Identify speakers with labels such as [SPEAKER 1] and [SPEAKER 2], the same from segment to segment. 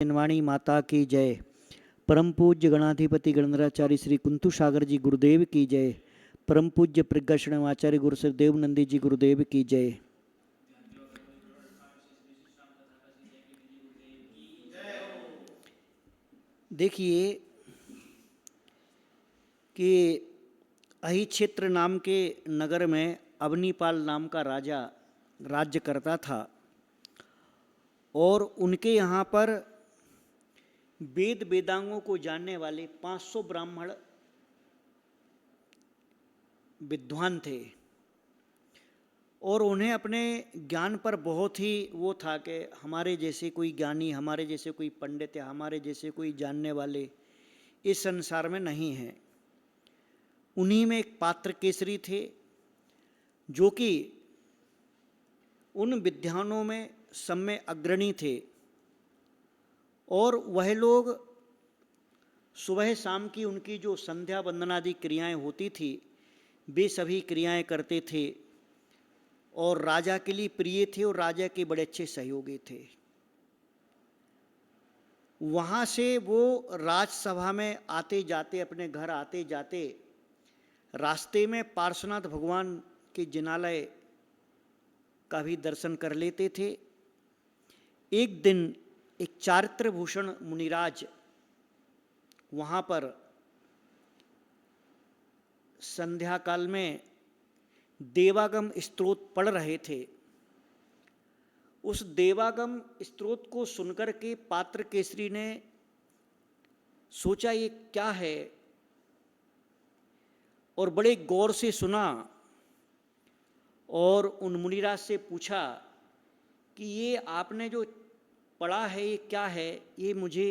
[SPEAKER 1] जनवाणी माता की जय। परम पूज्य गणाधिपति गणधराचार्य श्री कुंतु सागर जी गुरुदेव की जय। परम पूज्य प्रज्ञाशरण आचार्य गुरु सर देवनंदी जी गुरुदेव की जय। देखिए कि अहि क्षेत्र नाम के नगर में अवनीपाल नाम का राजा राज्य करता था और उनके यहाँ पर वेद वेदांगों को जानने वाले 500 ब्राह्मण विद्वान थे और उन्हें अपने ज्ञान पर बहुत ही वो था कि हमारे जैसे कोई ज्ञानी, हमारे जैसे कोई पंडित या हमारे जैसे कोई जानने वाले इस संसार में नहीं हैं। उन्हीं में एक पात्र केसरी थे जो कि उन विद्वानों में सब में अग्रणी थे और वह लोग सुबह शाम की उनकी जो संध्या वंदनादि क्रियाएं होती थी वे सभी क्रियाएं करते थे और राजा के लिए प्रिय थे और राजा के बड़े अच्छे सहयोगी थे। वहाँ से वो राजसभा में आते जाते, अपने घर आते जाते रास्ते में पार्श्वनाथ भगवान के जिनालय का भी दर्शन कर लेते थे। एक दिन एक चारित्र भूषण मुनिराज वहाँ पर संध्या काल में देवागम स्तोत्र पढ़ रहे थे। उस देवागम स्तोत्र को सुनकर के पात्र केसरी ने सोचा ये क्या है और बड़े गौर से सुना और उन मुनिराज से पूछा कि ये आपने जो पढ़ा है ये क्या है, ये मुझे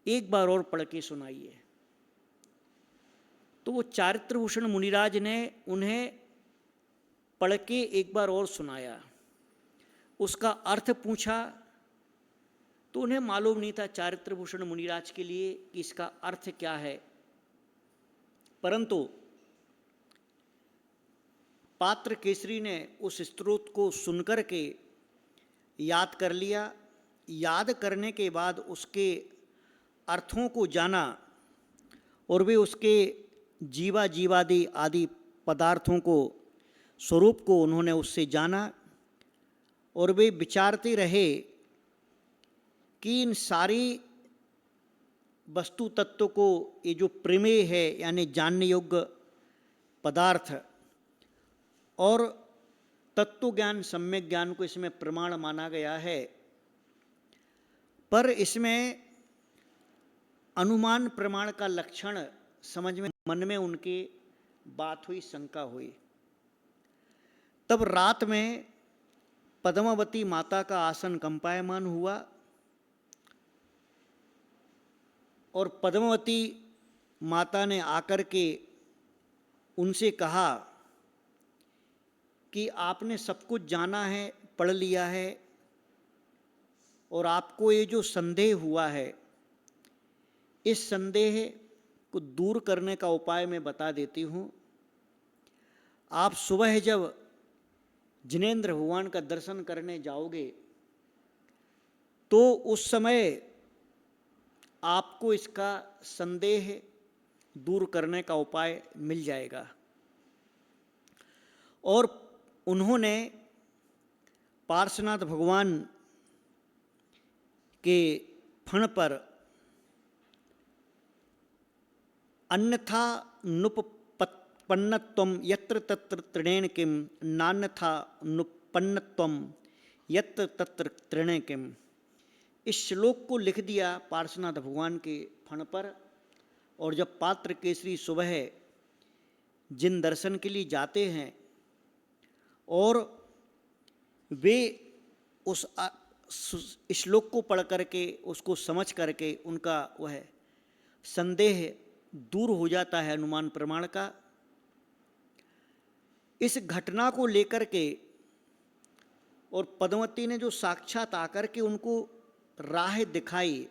[SPEAKER 1] एक बार और पढ़ के सुनाइए। तो वो चारित्रभूषण मुनिराज ने उन्हें पढ़ के एक बार और सुनाया। उसका अर्थ पूछा तो उन्हें मालूम नहीं था चारित्रभूषण मुनिराज के लिए कि इसका अर्थ क्या है, परंतु पात्र केसरी ने उस स्तोत्र को सुनकर के याद कर लिया। याद करने के बाद उसके अर्थों को जाना और वे उसके जीवा जीवादि आदि पदार्थों को, स्वरूप को उन्होंने उससे जाना और वे विचारते रहे कि इन सारी वस्तु तत्व को ये जो प्रमेय है यानी जानने योग्य पदार्थ और तत्व ज्ञान, सम्यक ज्ञान को इसमें प्रमाण माना गया है, पर इसमें अनुमान प्रमाण का लक्षण समझ में, मन में उनके बात हुई, शंका हुई। तब रात में पद्मावती माता का आसन कंपायमान हुआ और पद्मावती माता ने आकर के उनसे कहा कि आपने सब कुछ जाना है, पढ़ लिया है और आपको ये जो संदेह हुआ है, इस संदेह को दूर करने का उपाय मैं बता देती हूँ। आप सुबह जब जिनेंद्र भगवान का दर्शन करने जाओगे तो उस समय आपको इसका संदेह दूर करने का उपाय मिल जाएगा। और उन्होंने पार्श्वनाथ भगवान के फण पर अन्यथा नुपपन्नत्वम यत्र तत्र तृणेन किम नान्यथा नुपन्नत्वम यत्र तत्र तृणे किम, इस श्लोक को लिख दिया पार्श्वनाथ भगवान के फण पर। और जब पात्र केसरी सुबह जिन दर्शन के लिए जाते हैं और वे उस श्लोक को पढ़ करके उसको समझ करके उनका वह संदेह दूर हो जाता है अनुमान प्रमाण का। इस घटना को लेकर के और पद्मावती ने जो साक्षात आकर के उनको राह दिखाई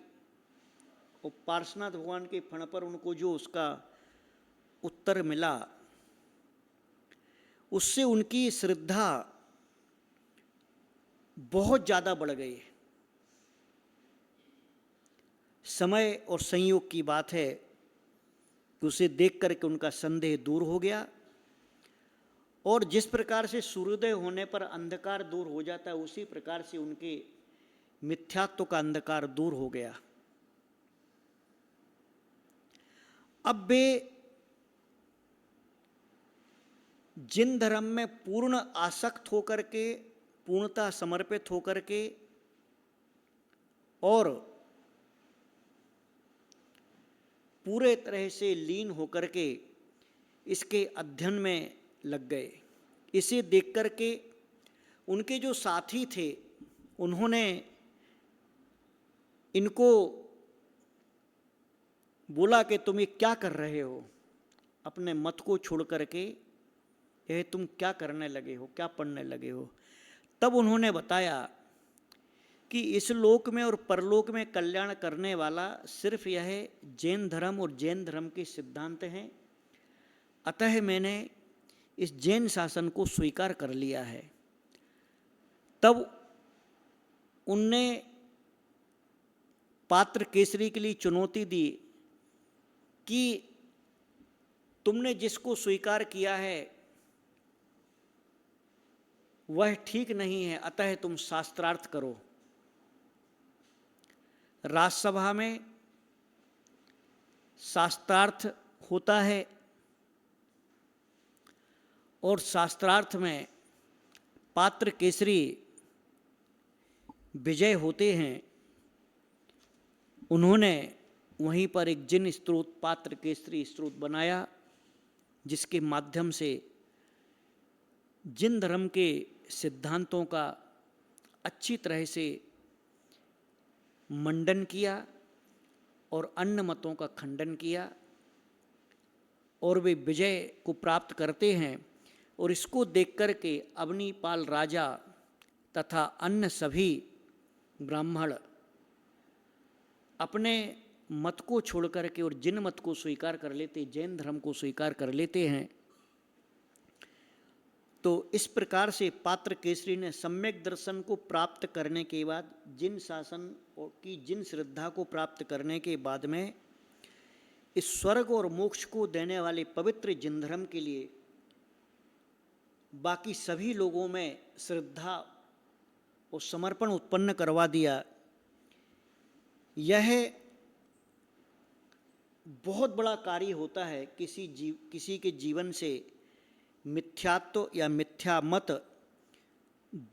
[SPEAKER 1] और पार्श्वनाथ भगवान के फण पर उनको जो उसका उत्तर मिला, उससे उनकी श्रद्धा बहुत ज़्यादा बढ़ गई। समय और संयोग की बात है कि उसे देख करके उनका संदेह दूर हो गया, और जिस प्रकार से सूर्योदय होने पर अंधकार दूर हो जाता है, उसी प्रकार से उनके मिथ्यात्व का अंधकार दूर हो गया। अब वे जिन धर्म में पूर्ण आसक्त होकर के, पूर्णतः समर्पित होकर के और पूरे तरह से लीन होकर के इसके अध्ययन में लग गए, इसे देख करके उनके जो साथी थे उन्होंने इनको बोला कि तुम ये क्या कर रहे हो, अपने मत को छोड़ करके यह तुम क्या करने लगे हो, क्या पढ़ने लगे हो। तब उन्होंने बताया कि इस लोक में और परलोक में कल्याण करने वाला सिर्फ यह जैन धर्म और जैन धर्म के सिद्धांत हैं, अतः मैंने इस जैन शासन को स्वीकार कर लिया है। तब उनने पात्र केसरी के लिए चुनौती दी कि तुमने जिसको स्वीकार किया है वह ठीक नहीं है, अतः तुम शास्त्रार्थ करो। राजसभा में शास्त्रार्थ होता है और शास्त्रार्थ में पात्र केसरी विजय होते हैं। उन्होंने वहीं पर एक जिन स्त्रोत, पात्र केसरी स्त्रोत बनाया, जिसके माध्यम से जिन धर्म के सिद्धांतों का अच्छी तरह से मंडन किया और अन्य मतों का खंडन किया, और वे विजय को प्राप्त करते हैं। और इसको देख कर के अवनीपाल राजा तथा अन्य सभी ब्राह्मण अपने मत को छोड़ करके और जिन मत को स्वीकार कर लेते, जैन धर्म को स्वीकार कर लेते हैं। तो इस प्रकार से पात्र केसरी ने सम्यक दर्शन को प्राप्त करने के बाद, जिन शासन की जिन श्रद्धा को प्राप्त करने के बाद में इस स्वर्ग और मोक्ष को देने वाले पवित्र जिन धर्म के लिए बाकी सभी लोगों में श्रद्धा और समर्पण उत्पन्न करवा दिया। यह बहुत बड़ा कार्य होता है। किसी के जीवन से मिथ्यात्व या मिथ्या मत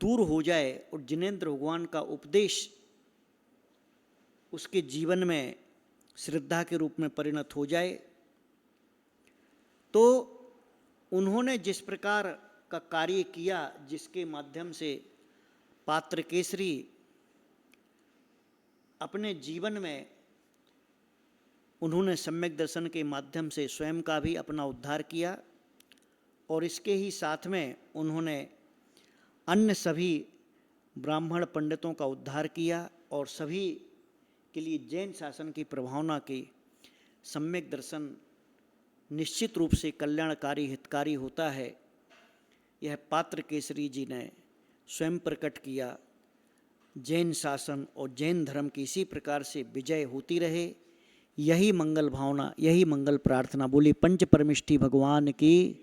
[SPEAKER 1] दूर हो जाए और जिनेंद्र भगवान का उपदेश उसके जीवन में श्रद्धा के रूप में परिणत हो जाए। तो उन्होंने जिस प्रकार का कार्य किया, जिसके माध्यम से पात्र केसरी अपने जीवन में उन्होंने सम्यक दर्शन के माध्यम से स्वयं का भी अपना उद्धार किया, और इसके ही साथ में उन्होंने अन्य सभी ब्राह्मण पंडितों का उद्धार किया, और सभी के लिए जैन शासन की प्रभावना की सम्यक दर्शन निश्चित रूप से कल्याणकारी हितकारी होता है। यह पात्र केसरी जी ने स्वयं प्रकट किया। जैन शासन और जैन धर्म की इसी प्रकार से विजय होती रहे, यही मंगल भावना, यही मंगल प्रार्थना। बोली पंच परमिष्ठी भगवान की।